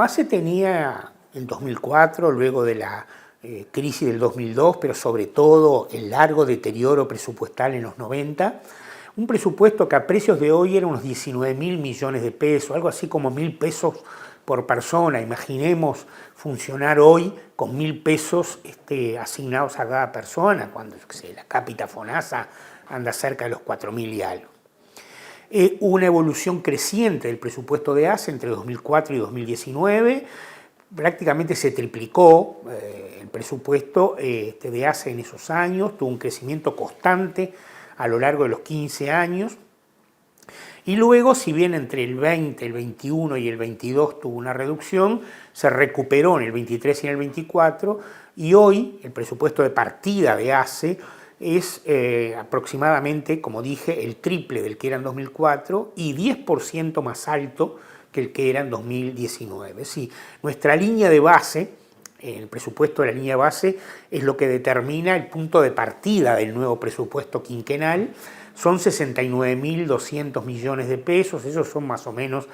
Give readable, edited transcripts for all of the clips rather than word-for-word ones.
ACE tenía en 2004, luego de la crisis del 2002, pero sobre todo el largo deterioro presupuestal en los 90, un presupuesto que a precios de hoy era unos 19.000 millones de pesos, algo así como 1.000 pesos por persona. Imaginemos funcionar hoy con 1.000 pesos asignados a cada persona, cuando la cápita FONASA anda cerca de los 4.000 y algo. Una evolución creciente del presupuesto de ACE entre 2004 y 2019, prácticamente se triplicó el presupuesto de ACE en esos años, tuvo un crecimiento constante a lo largo de los 15 años, y luego, si bien entre el 20, el 21 y el 22 tuvo una reducción, se recuperó en el 23 y en el 24, y hoy el presupuesto de partida de ACE es aproximadamente, como dije, el triple del que era en 2004 y 10% más alto que el que era en 2019. Sí, nuestra línea de base, el presupuesto de la línea de base, es lo que determina el punto de partida del nuevo presupuesto quinquenal. Son 69.200 millones de pesos, esos son más o menos,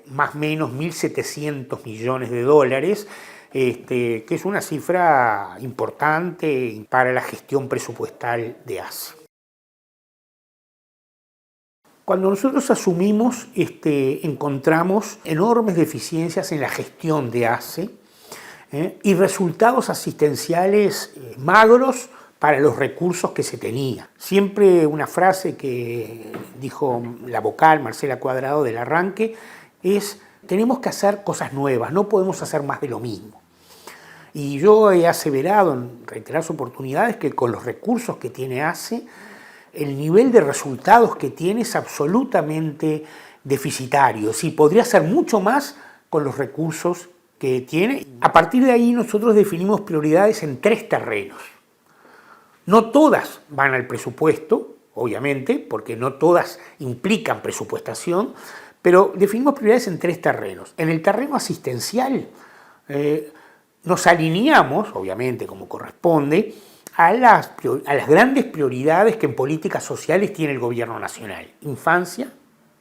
más o menos 1.700 millones de dólares, que es una cifra importante para la gestión presupuestal de ACE. Cuando nosotros asumimos, encontramos enormes deficiencias en la gestión de ACE y resultados asistenciales magros para los recursos que se tenía. Siempre una frase que dijo la vocal Marcela Cuadrado del arranque es: tenemos que hacer cosas nuevas, no podemos hacer más de lo mismo. Y yo he aseverado en reiteradas oportunidades que con los recursos que tiene ACE, el nivel de resultados que tiene es absolutamente deficitario. Sí, podría hacer mucho más con los recursos que tiene. A partir de ahí nosotros definimos prioridades en 3 terrenos. No todas van al presupuesto, obviamente, porque no todas implican presupuestación, pero definimos prioridades en 3 terrenos. En el terreno asistencial nos alineamos, obviamente como corresponde, a las grandes prioridades que en políticas sociales tiene el gobierno nacional: infancia,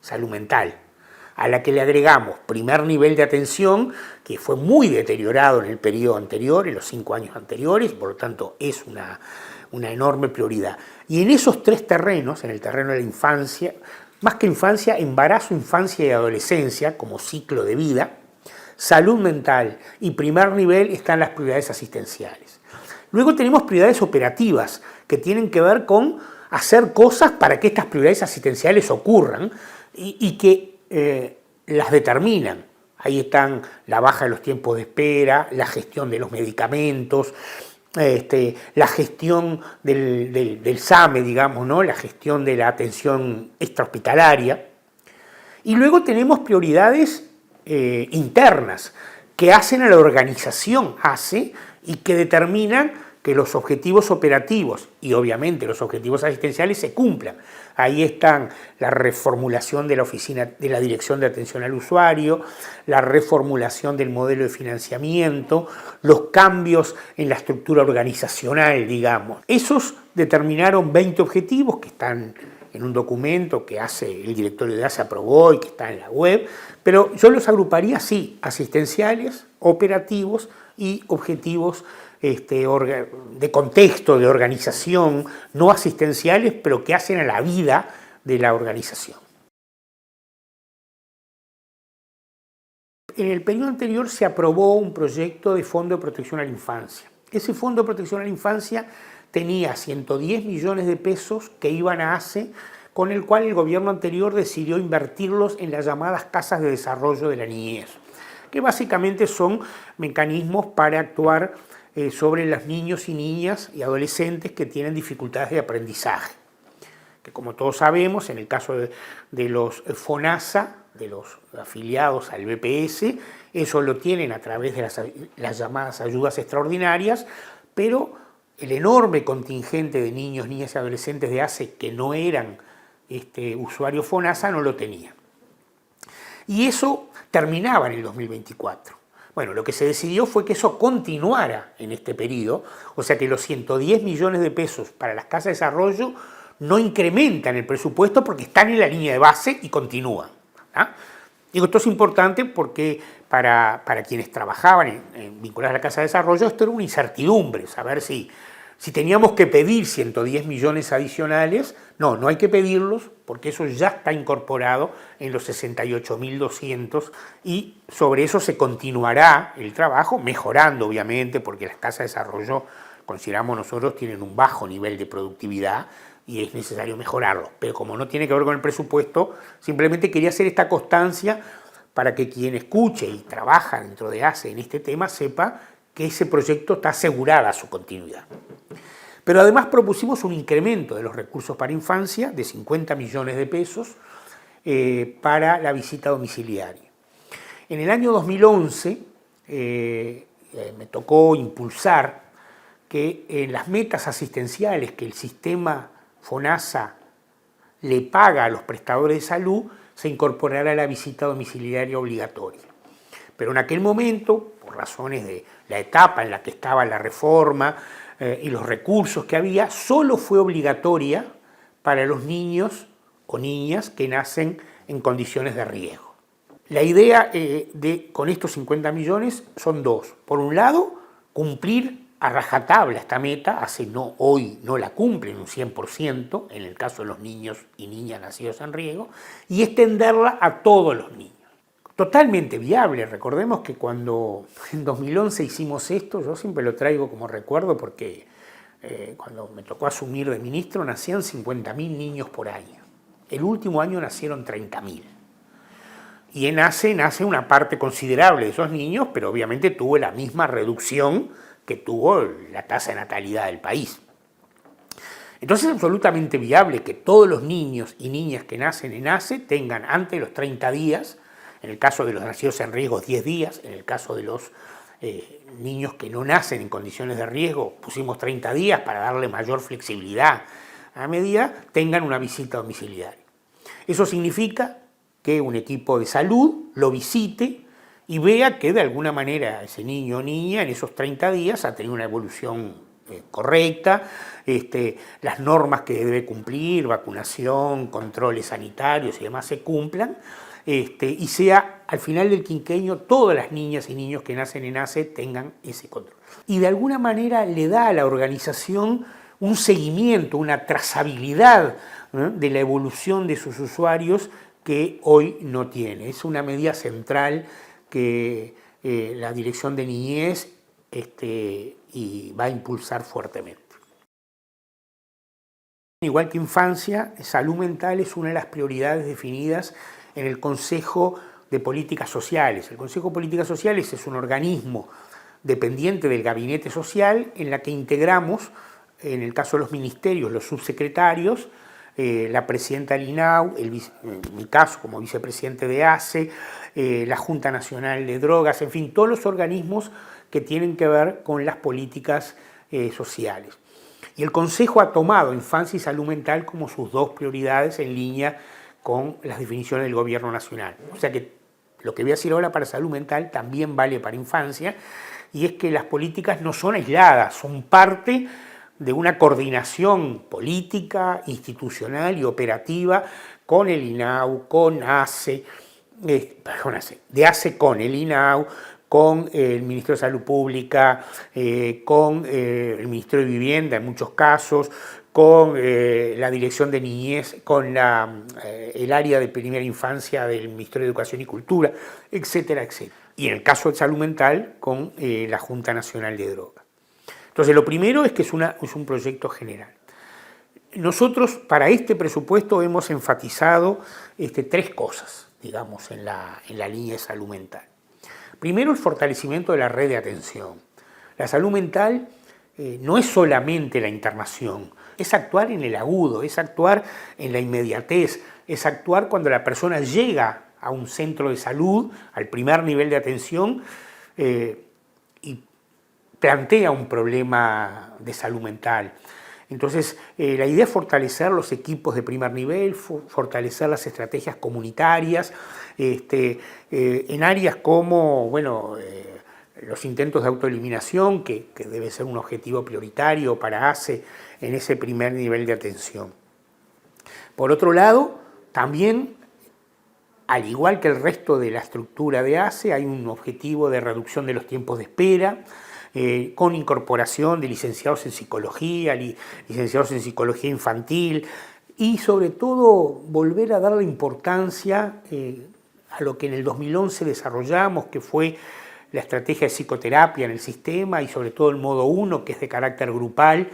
salud mental, a la que le agregamos primer nivel de atención, que fue muy deteriorado en el periodo anterior, en los 5 años anteriores, por lo tanto es una enorme prioridad. Y en esos 3 terrenos, en el terreno de la infancia, más que infancia, embarazo, infancia y adolescencia como ciclo de vida, salud mental y primer nivel están las prioridades asistenciales. Luego tenemos prioridades operativas que tienen que ver con hacer cosas para que estas prioridades asistenciales ocurran y que las determinan. Ahí están la baja de los tiempos de espera, la gestión de los medicamentos, la gestión del SAME, digamos, ¿no? La gestión de la atención extrahospitalaria. Y luego tenemos prioridades internas que hacen a la organización ACE y que determinan que los objetivos operativos y obviamente los objetivos asistenciales se cumplan. Ahí están la reformulación de la oficina de la Dirección de Atención al Usuario, la reformulación del modelo de financiamiento, los cambios en la estructura organizacional, digamos. Esos determinaron 20 objetivos que están en un documento que el directorio de ACE aprobó y que está en la web, pero yo los agruparía así: asistenciales, operativos y objetivos de contexto, de organización, no asistenciales, pero que hacen a la vida de la organización. En el periodo anterior se aprobó un proyecto de Fondo de Protección a la Infancia. Ese Fondo de Protección a la Infancia tenía 110 millones de pesos que iban a ACE, con el cual el gobierno anterior decidió invertirlos en las llamadas casas de desarrollo de la niñez, que básicamente son mecanismos para actuar sobre los niños y niñas y adolescentes que tienen dificultades de aprendizaje. Que, como todos sabemos, en el caso de los FONASA, de los afiliados al BPS, eso lo tienen a través de las llamadas ayudas extraordinarias, pero el enorme contingente de niños, niñas y adolescentes de ACE que no eran usuarios FONASA no lo tenían. Y eso terminaba en el 2024. Bueno, lo que se decidió fue que eso continuara en este periodo, o sea que los 110 millones de pesos para las casas de desarrollo no incrementan el presupuesto porque están en la línea de base y continúan. Digo, esto es importante porque para quienes trabajaban vinculados a la Casa de Desarrollo, esto era una incertidumbre, saber si teníamos que pedir 110 millones adicionales. No hay que pedirlos porque eso ya está incorporado en los 68.200 y sobre eso se continuará el trabajo, mejorando obviamente, porque las Casas de Desarrollo, consideramos nosotros, tienen un bajo nivel de productividad y es necesario mejorarlo. Pero como no tiene que ver con el presupuesto, simplemente quería hacer esta constancia para que quien escuche y trabaja dentro de ACE en este tema sepa que ese proyecto está asegurada su continuidad. Pero además propusimos un incremento de los recursos para infancia de 50 millones de pesos para la visita domiciliaria. En el año 2011 me tocó impulsar que en las metas asistenciales que el sistema FONASA le paga a los prestadores de salud, se incorporará la visita domiciliaria obligatoria. Pero en aquel momento, por razones de la etapa en la que estaba la reforma y los recursos que había, solo fue obligatoria para los niños o niñas que nacen en condiciones de riesgo. La idea con estos 50 millones son dos. Por un lado, cumplir a rajatabla esta meta, hoy no la cumplen un 100% en el caso de los niños y niñas nacidos en riesgo, y extenderla a todos los niños. Totalmente viable. Recordemos que cuando en 2011 hicimos esto, yo siempre lo traigo como recuerdo porque cuando me tocó asumir de ministro nacían 50.000 niños por año. El último año nacieron 30.000. Y en ACE nace una parte considerable de esos niños, pero obviamente tuvo la misma reducción que tuvo la tasa de natalidad del país. Entonces es absolutamente viable que todos los niños y niñas que nacen en ACE tengan antes de los 30 días, en el caso de los nacidos en riesgo 10 días, en el caso de los niños que no nacen en condiciones de riesgo pusimos 30 días para darle mayor flexibilidad a la medida, tengan una visita domiciliaria. Eso significa que un equipo de salud lo visite y vea que de alguna manera ese niño o niña en esos 30 días ha tenido una evolución correcta, las normas que debe cumplir, vacunación, controles sanitarios y demás se cumplan, y sea al final del quinquenio todas las niñas y niños que nacen en ACE tengan ese control. Y de alguna manera le da a la organización un seguimiento, una trazabilidad de la evolución de sus usuarios que hoy no tiene. Es una medida central que la Dirección de Niñez y va a impulsar fuertemente. Igual que infancia, salud mental es una de las prioridades definidas en el Consejo de Políticas Sociales. El Consejo de Políticas Sociales es un organismo dependiente del Gabinete Social en la que integramos, en el caso de los ministerios, los subsecretarios, la presidenta del INAU, en mi caso como vicepresidente de ACE, la Junta Nacional de Drogas, en fin, todos los organismos que tienen que ver con las políticas sociales. Y el Consejo ha tomado infancia y salud mental como sus dos prioridades en línea con las definiciones del Gobierno Nacional. O sea que lo que voy a decir ahora para salud mental también vale para infancia, y es que las políticas no son aisladas, son parte de una coordinación política, institucional y operativa con el INAU, con ACE, de ACE con el INAU, con el Ministerio de Salud Pública, con el Ministerio de Vivienda en muchos casos, con la Dirección de Niñez, con el área de primera infancia del Ministerio de Educación y Cultura, etcétera, etcétera. Y en el caso de salud mental, con la Junta Nacional de Drogas. Entonces, lo primero es que es un proyecto general. Nosotros, para este presupuesto, hemos enfatizado tres cosas, digamos, en la línea de salud mental. Primero, el fortalecimiento de la red de atención. La salud mental no es solamente la internación, es actuar en el agudo, es actuar en la inmediatez, es actuar cuando la persona llega a un centro de salud, al primer nivel de atención, y plantea un problema de salud mental. Entonces, la idea es fortalecer los equipos de primer nivel, fortalecer las estrategias comunitarias, en áreas como, los intentos de autoeliminación, que debe ser un objetivo prioritario para ACE en ese primer nivel de atención. Por otro lado, también al igual que el resto de la estructura de ACE, hay un objetivo de reducción de los tiempos de espera, con incorporación de licenciados en psicología, licenciados en psicología infantil, y sobre todo volver a darle importancia a lo que en el 2011 desarrollamos, que fue la estrategia de psicoterapia en el sistema y sobre todo el modo 1, que es de carácter grupal,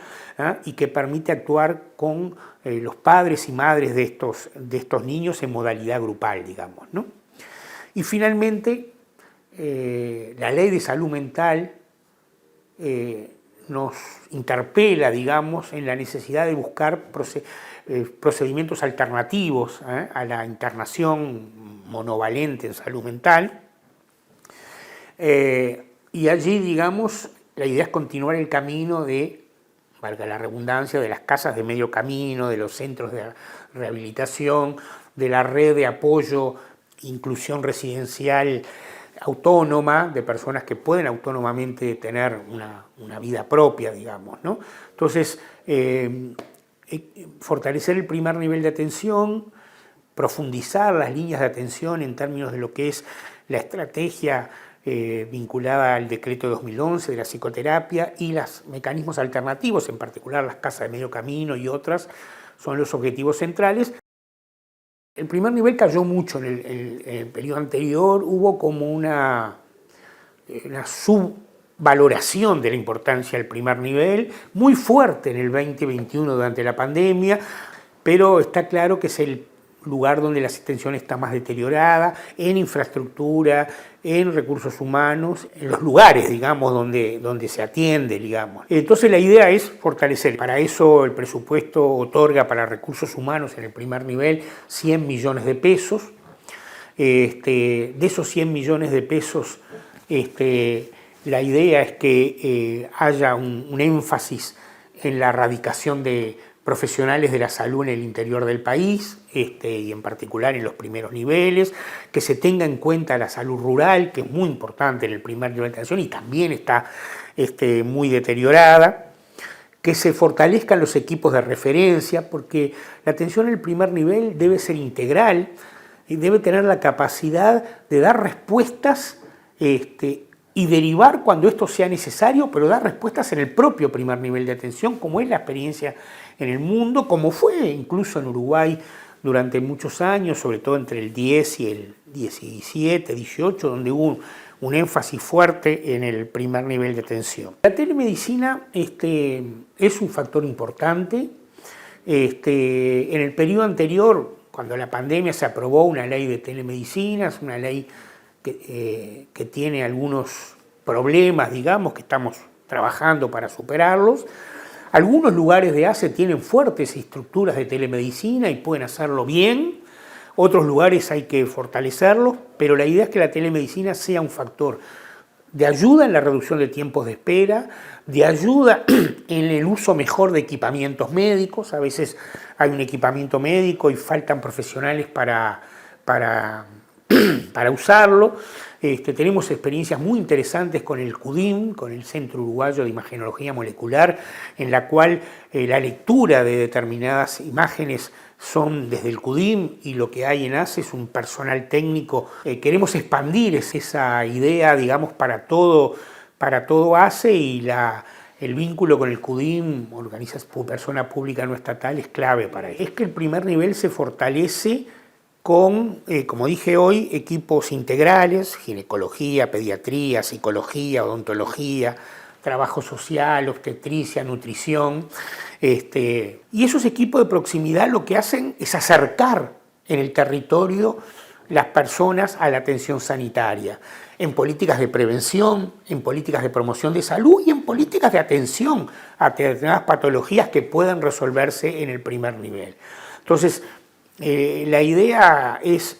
y que permite actuar con los padres y madres de estos niños en modalidad grupal, digamos, ¿no? Y finalmente, la ley de salud mental nos interpela, digamos, en la necesidad de buscar procedimientos alternativos a la internación monovalente en salud mental. Y allí, digamos, la idea es continuar el camino de, valga la redundancia, de las casas de medio camino, de los centros de rehabilitación, de la red de apoyo, inclusión residencial autónoma, de personas que pueden autónomamente tener una vida propia, digamos, ¿no? Entonces, fortalecer el primer nivel de atención, profundizar las líneas de atención en términos de lo que es la estrategia vinculada al decreto de 2011 de la psicoterapia y los mecanismos alternativos, en particular las casas de medio camino y otras, son los objetivos centrales. El primer nivel cayó mucho en el periodo anterior, hubo como una subvaloración de la importancia del primer nivel, muy fuerte en el 2021 durante la pandemia, pero está claro que es el lugar donde la atención está más deteriorada, en infraestructura, en recursos humanos, en los lugares, digamos, donde se atiende, digamos. Entonces la idea es fortalecer. Para eso el presupuesto otorga para recursos humanos en el primer nivel 100 millones de pesos. De esos 100 millones de pesos, la idea es que haya un énfasis en la erradicación de profesionales de la salud en el interior del país, y en particular en los primeros niveles, que se tenga en cuenta la salud rural, que es muy importante en el primer nivel de atención y también está muy deteriorada, que se fortalezcan los equipos de referencia, porque la atención en el primer nivel debe ser integral y debe tener la capacidad de dar respuestas y derivar cuando esto sea necesario, pero dar respuestas en el propio primer nivel de atención, como es la experiencia en el mundo, como fue incluso en Uruguay durante muchos años, sobre todo entre el 10 y el 17, 18, donde hubo un énfasis fuerte en el primer nivel de atención. La telemedicina es un factor importante. En el periodo anterior, cuando la pandemia, se aprobó una ley de telemedicina, es una ley que tiene algunos problemas, digamos, que estamos trabajando para superarlos. Algunos lugares de ACE tienen fuertes estructuras de telemedicina y pueden hacerlo bien, otros lugares hay que fortalecerlos, pero la idea es que la telemedicina sea un factor de ayuda en la reducción de tiempos de espera, de ayuda en el uso mejor de equipamientos médicos. A veces hay un equipamiento médico y faltan profesionales para usarlo. Tenemos experiencias muy interesantes con el CUDIM, con el Centro Uruguayo de Imagenología Molecular, en la cual la lectura de determinadas imágenes son desde el CUDIM y lo que hay en ACE es un personal técnico. Queremos expandir esa idea, digamos, para todo ACE, y el vínculo con el CUDIM, persona pública no estatal, es clave para eso. Es que el primer nivel se fortalece con, como dije hoy, equipos integrales: ginecología, pediatría, psicología, odontología, trabajo social, obstetricia, nutrición. Y esos equipos de proximidad lo que hacen es acercar en el territorio las personas a la atención sanitaria, en políticas de prevención, en políticas de promoción de salud y en políticas de atención a determinadas patologías que pueden resolverse en el primer nivel. Entonces, la idea es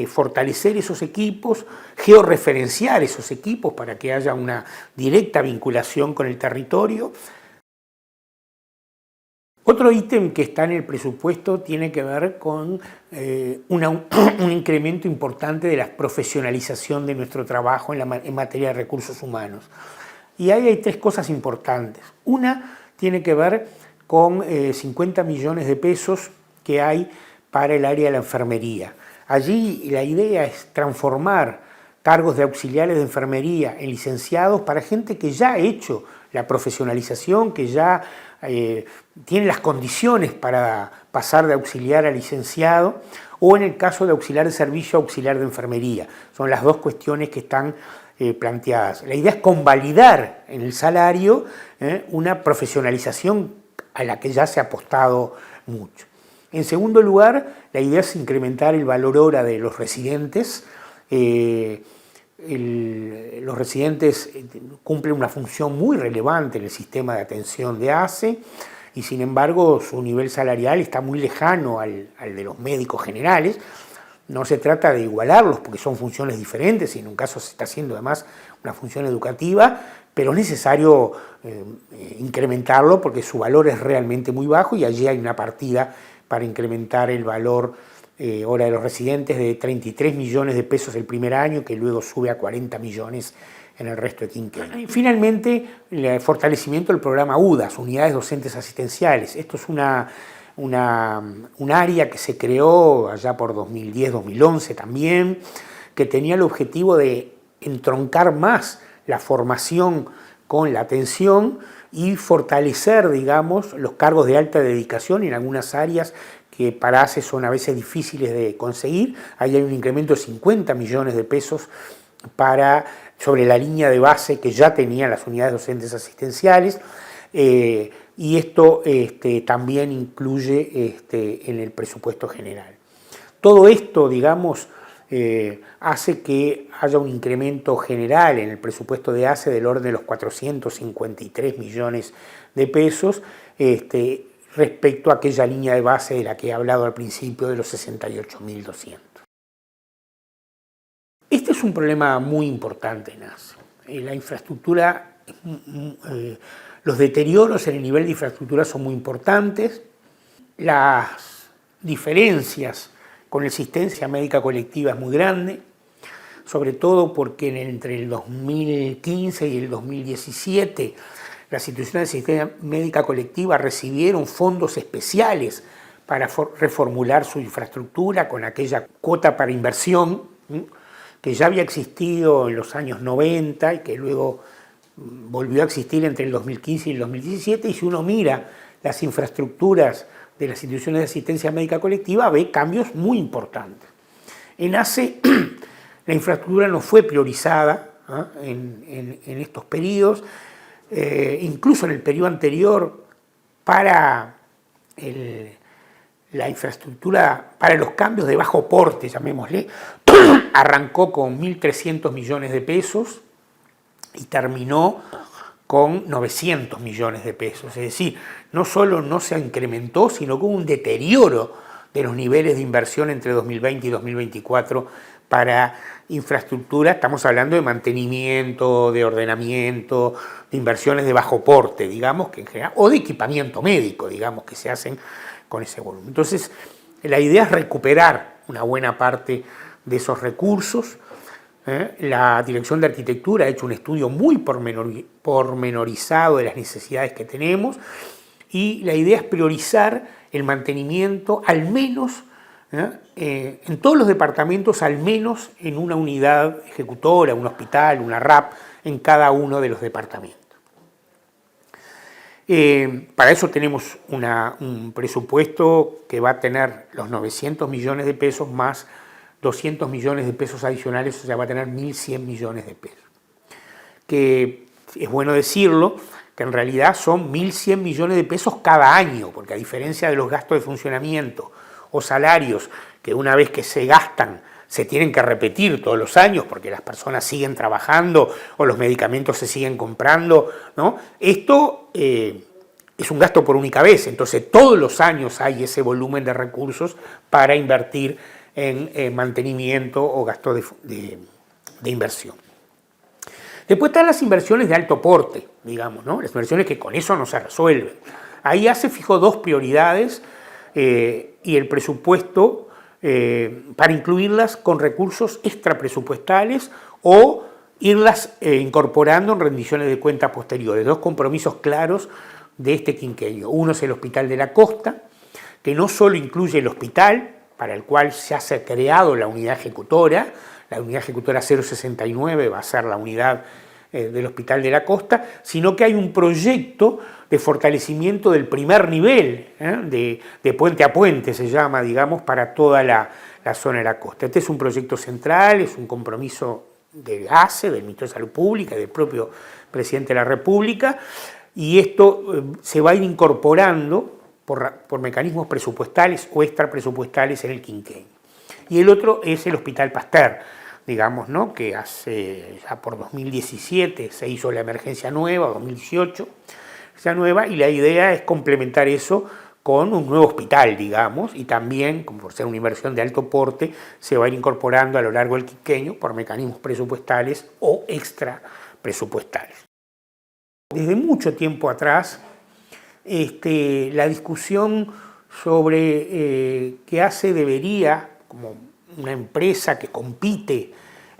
fortalecer esos equipos, georreferenciar esos equipos para que haya una directa vinculación con el territorio. Otro ítem que está en el presupuesto tiene que ver con un incremento importante de la profesionalización de nuestro trabajo en materia de recursos humanos. Y ahí hay tres cosas importantes. Una tiene que ver con 50 millones de pesos que hay para el área de la enfermería. Allí la idea es transformar cargos de auxiliares de enfermería en licenciados para gente que ya ha hecho la profesionalización, que ya tiene las condiciones para pasar de auxiliar a licenciado, o en el caso de auxiliar de servicio, auxiliar de enfermería. Son las dos cuestiones que están planteadas. La idea es convalidar en el salario una profesionalización a la que ya se ha apostado mucho. En segundo lugar, la idea es incrementar el valor hora de los residentes. Los residentes cumplen una función muy relevante en el sistema de atención de ACE y sin embargo su nivel salarial está muy lejano al de los médicos generales. No se trata de igualarlos porque son funciones diferentes y en un caso se está haciendo además una función educativa, pero es necesario incrementarlo porque su valor es realmente muy bajo y allí hay una partida para incrementar el valor hora de los residentes de 33 millones de pesos el primer año, que luego sube a 40 millones en el resto de quinquenio. Y finalmente, el fortalecimiento del programa UDAS, Unidades Docentes Asistenciales. Esto es un área que se creó allá por 2010-2011 también, que tenía el objetivo de entroncar más la formación con la atención y fortalecer, digamos, los cargos de alta dedicación en algunas áreas que para ACE son a veces difíciles de conseguir. Ahí hay un incremento de 50 millones de pesos sobre la línea de base que ya tenían las unidades docentes asistenciales, y esto también incluye en el presupuesto general. Todo esto, digamos, hace que haya un incremento general en el presupuesto de ACE del orden de los 453 millones de pesos, respecto a aquella línea de base de la que he hablado al principio de los 68.200. Este es un problema muy importante en ACE. La infraestructura, los deterioros en el nivel de infraestructura son muy importantes. Las diferencias con la asistencia médica colectiva es muy grande, sobre todo porque entre el 2015 y el 2017 las instituciones de asistencia médica colectiva recibieron fondos especiales para reformular su infraestructura con aquella cuota para inversión que ya había existido en los años 90 y que luego volvió a existir entre el 2015 y el 2017, y si uno mira las infraestructuras de las instituciones de asistencia médica colectiva ve cambios muy importantes. En ACE la infraestructura no fue priorizada en estos periodos. Incluso en el periodo anterior, para la infraestructura, para los cambios de bajo porte, llamémosle, arrancó con 1.300 millones de pesos y terminó con 900 millones de pesos. Es decir, no solo no se incrementó, sino que hubo un deterioro de los niveles de inversión entre 2020 y 2024 para infraestructura. Estamos hablando de mantenimiento, de ordenamiento, de inversiones de bajo porte, digamos, que en general, o de equipamiento médico, digamos, que se hacen con ese volumen. Entonces, la idea es recuperar una buena parte de esos recursos. La Dirección de Arquitectura ha hecho un estudio muy pormenorizado de las necesidades que tenemos y la idea es priorizar el mantenimiento al menos en todos los departamentos, al menos en una unidad ejecutora, un hospital, una RAP, en cada uno de los departamentos. Para eso tenemos un presupuesto que va a tener los 900 millones de pesos más 200 millones de pesos adicionales, o sea, va a tener 1.100 millones de pesos. Que es bueno decirlo, que en realidad son 1.100 millones de pesos cada año, porque a diferencia de los gastos de funcionamiento o salarios que una vez que se gastan se tienen que repetir todos los años porque las personas siguen trabajando o los medicamentos se siguen comprando, ¿no? Esto es un gasto por única vez, entonces todos los años hay ese volumen de recursos para invertir en mantenimiento o gasto de inversión. Después están las inversiones de alto porte, digamos, ¿no? Las inversiones que con eso no se resuelven. Ahí ACE fijó dos prioridades y el presupuesto para incluirlas con recursos extrapresupuestales o irlas incorporando en rendiciones de cuentas posteriores. Dos compromisos claros de este quinquenio. Uno es el Hospital de la Costa, que no solo incluye el hospital, para el cual ya se ha creado la unidad ejecutora. La unidad ejecutora 069 va a ser la unidad del Hospital de la Costa, sino que hay un proyecto de fortalecimiento del primer nivel, de puente a puente se llama, digamos, para toda la zona de la costa. Este es un proyecto central, es un compromiso del ACE, del Ministerio de Salud Pública y del propio Presidente de la República, y esto se va a ir incorporando por mecanismos presupuestales o extrapresupuestales en el quinquenio. Y el otro es el Hospital Pasteur, digamos, ¿no? Que hace ya por 2017 se hizo la emergencia nueva, 2018, esa nueva, y la idea es complementar eso con un nuevo hospital, digamos, y también, como por ser una inversión de alto porte, se va a ir incorporando a lo largo del quinquenio por mecanismos presupuestales o extra presupuestales. Desde mucho tiempo atrás, la discusión sobre qué ACE debería, como una empresa que compite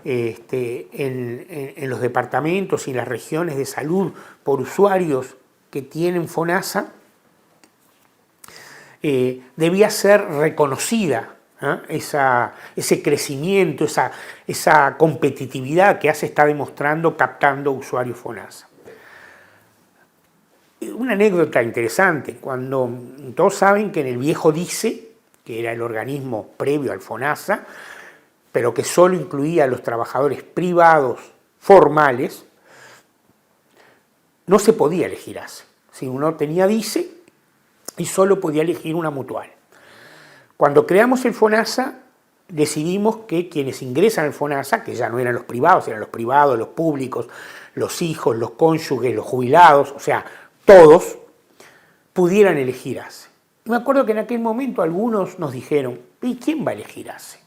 en los departamentos y las regiones de salud por usuarios que tienen FONASA, debía ser reconocida, ese crecimiento, esa competitividad que ACE está demostrando captando usuarios FONASA. Una anécdota interesante, cuando todos saben que en el viejo DICE, que era el organismo previo al FONASA, pero que solo incluía a los trabajadores privados formales, no se podía elegir ACE. Si uno tenía DICE y solo podía elegir una mutual. Cuando creamos el FONASA, decidimos que quienes ingresan al FONASA, que ya no eran los privados, los públicos, los hijos, los cónyuges, los jubilados, o sea, todos pudieran elegir ACE. Y me acuerdo que en aquel momento algunos nos dijeron, ¿y quién va a elegir ACE?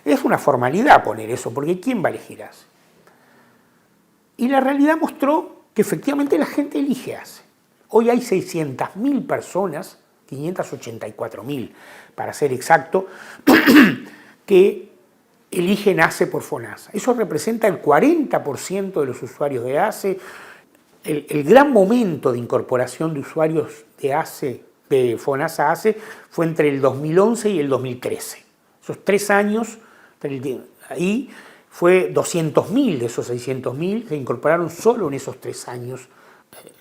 Es una formalidad poner eso, porque ¿quién va a elegir ACE? Y la realidad mostró que efectivamente la gente elige ACE. Hoy hay 600.000 personas, 584.000 para ser exacto, que eligen ACE por FONASA. Eso representa el 40% de los usuarios de ACE. El gran momento de incorporación de usuarios de ACE, de FONASA ACE, fue entre el 2011 y el 2013. Esos 3 años, ahí fue 200.000 de esos 600.000 se incorporaron solo en esos 3 años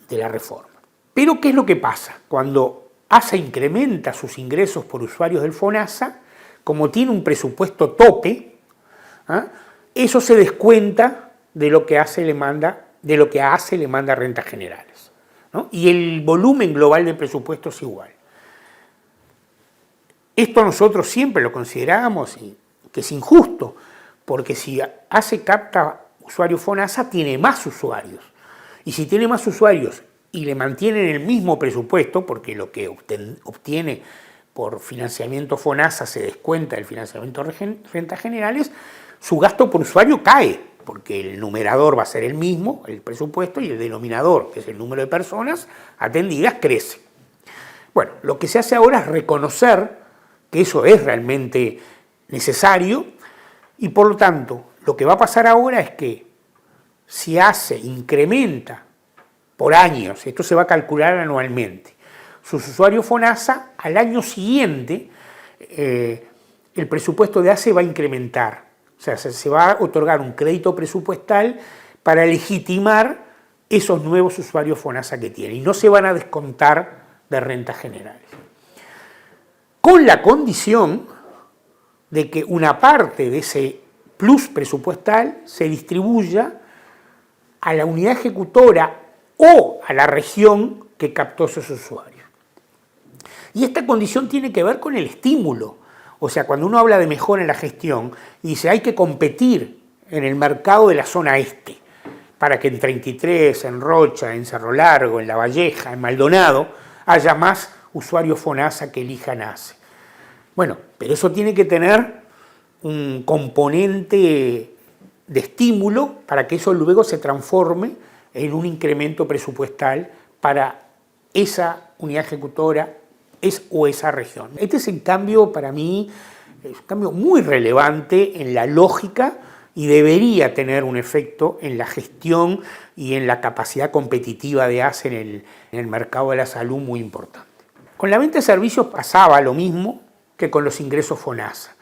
de la reforma. Pero ¿qué es lo que pasa? Cuando ACE incrementa sus ingresos por usuarios del FONASA, como tiene un presupuesto tope, eso se descuenta de lo que ACE le manda, a rentas generales, ¿no? Y el volumen global del presupuesto es igual. Esto nosotros siempre lo consideramos que es injusto, porque si ACE capta usuarios FONASA, tiene más usuarios. Y si tiene más usuarios y le mantienen el mismo presupuesto, porque lo que obtiene por financiamiento FONASA se descuenta del financiamiento de rentas generales, su gasto por usuario cae, porque el numerador va a ser el mismo, el presupuesto, y el denominador, que es el número de personas atendidas, crece. Bueno, lo que se hace ahora es reconocer que eso es realmente necesario, y por lo tanto, lo que va a pasar ahora es que si ACE incrementa por años, esto se va a calcular anualmente, sus usuarios FONASA, al año siguiente el presupuesto de ACE va a incrementar. O sea, se va a otorgar un crédito presupuestal para legitimar esos nuevos usuarios FONASA que tienen y no se van a descontar de rentas generales. Con la condición de que una parte de ese plus presupuestal se distribuya a la unidad ejecutora o a la región que captó esos usuarios. Y esta condición tiene que ver con el estímulo. O sea, cuando uno habla de mejora en la gestión, dice hay que competir en el mercado de la zona este, para que en 33, en Rocha, en Cerro Largo, en La Valleja, en Maldonado, haya más usuarios FONASA que elijan ACE. Bueno, pero eso tiene que tener un componente de estímulo para que eso luego se transforme en un incremento presupuestal para esa unidad ejecutora o esa región. Este es el cambio, para mí, es un cambio muy relevante en la lógica y debería tener un efecto en la gestión y en la capacidad competitiva de ACE en el mercado de la salud muy importante. Con la venta de servicios pasaba lo mismo que con los ingresos FONASA.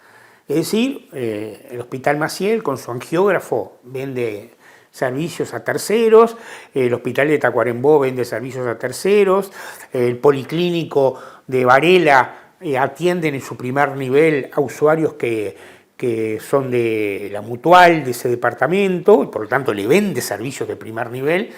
Es decir, el Hospital Maciel con su angiógrafo vende servicios a terceros, el Hospital de Tacuarembó vende servicios a terceros, el Policlínico de Varela atienden en su primer nivel a usuarios que son de la mutual de ese departamento y por lo tanto le vende servicios de primer nivel.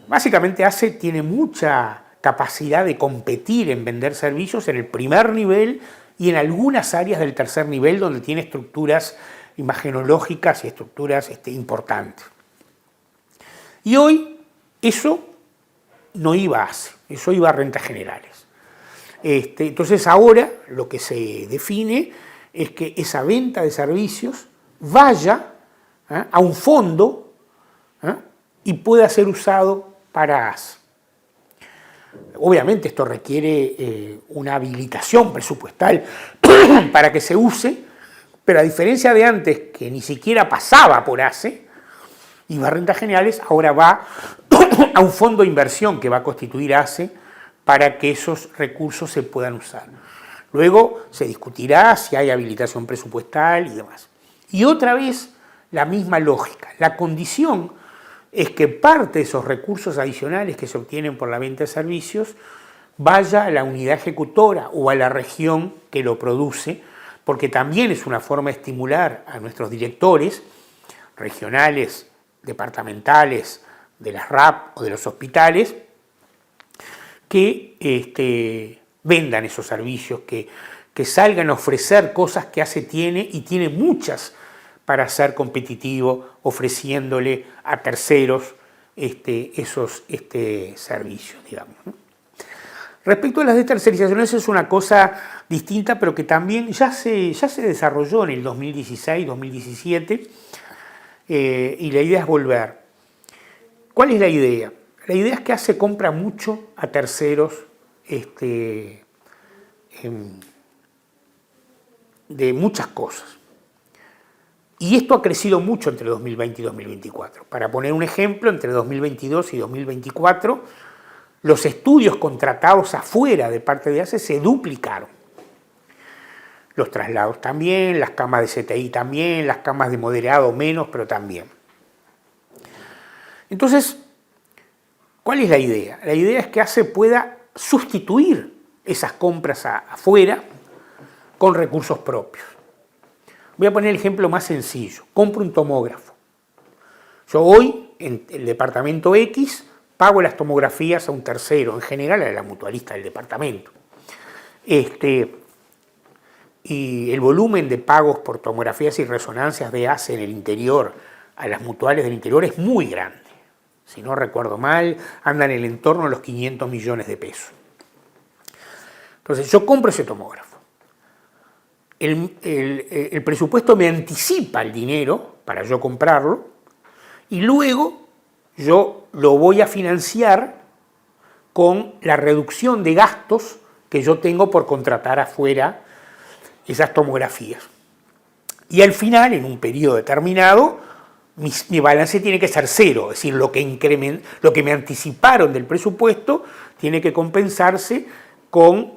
Básicamente ACE tiene mucha capacidad de competir en vender servicios en el primer nivel y en algunas áreas del tercer nivel donde tiene estructuras imagenológicas y estructuras importantes. Y hoy eso no iba a ACE, eso iba a rentas generales. Entonces ahora lo que se define es que esa venta de servicios vaya a un fondo y pueda ser usado para ACE. Obviamente esto requiere una habilitación presupuestal para que se use, pero a diferencia de antes, que ni siquiera pasaba por ACE, iba a rentas generales, ahora va a un fondo de inversión que va a constituir ACE para que esos recursos se puedan usar. Luego se discutirá si hay habilitación presupuestal y demás. Y otra vez la misma lógica. La condición es que parte de esos recursos adicionales que se obtienen por la venta de servicios vaya a la unidad ejecutora o a la región que lo produce, porque también es una forma de estimular a nuestros directores regionales, departamentales, de las RAP o de los hospitales, que vendan esos servicios, que salgan a ofrecer cosas que ACE tiene y tiene muchas para ser competitivo, ofreciéndole a terceros esos servicios, digamos, ¿no? Respecto a las destercerizaciones es una cosa distinta, pero que también ya se desarrolló en el 2016-2017 y la idea es volver. ¿Cuál es la idea? La idea es que ACE compra mucho a terceros de muchas cosas. Y esto ha crecido mucho entre 2020 y 2024. Para poner un ejemplo, entre 2022 y 2024, los estudios contratados afuera de parte de ACE se duplicaron. Los traslados también, las camas de CTI también, las camas de moderado menos, pero también. Entonces, ¿cuál es la idea? La idea es que ACE pueda sustituir esas compras afuera con recursos propios. Voy a poner el ejemplo más sencillo. Compro un tomógrafo. Yo hoy, en el departamento X, pago las tomografías a un tercero, en general a la mutualista del departamento. Y el volumen de pagos por tomografías y resonancias de ACE en el interior, a las mutuales del interior, es muy grande. Si no recuerdo mal, anda en el entorno de los 500 millones de pesos. Entonces yo compro ese tomógrafo. El presupuesto me anticipa el dinero para yo comprarlo y luego yo lo voy a financiar con la reducción de gastos que yo tengo por contratar afuera esas tomografías. Y al final, en un periodo determinado, mi balance tiene que ser cero, es decir, lo que me anticiparon del presupuesto tiene que compensarse con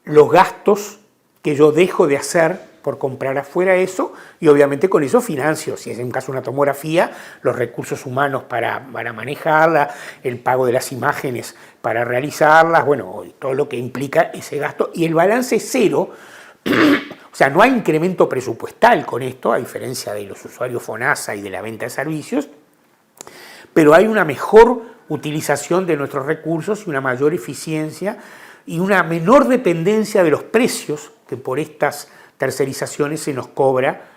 los gastos que yo dejo de hacer por comprar afuera eso, y obviamente con eso financio, si es en caso de una tomografía, los recursos humanos para manejarla, el pago de las imágenes para realizarlas, bueno, todo lo que implica ese gasto, y el balance es cero. O sea, no hay incremento presupuestal con esto, a diferencia de los usuarios FONASA y de la venta de servicios, pero hay una mejor utilización de nuestros recursos y una mayor eficiencia y una menor dependencia de los precios que por estas tercerizaciones se nos cobra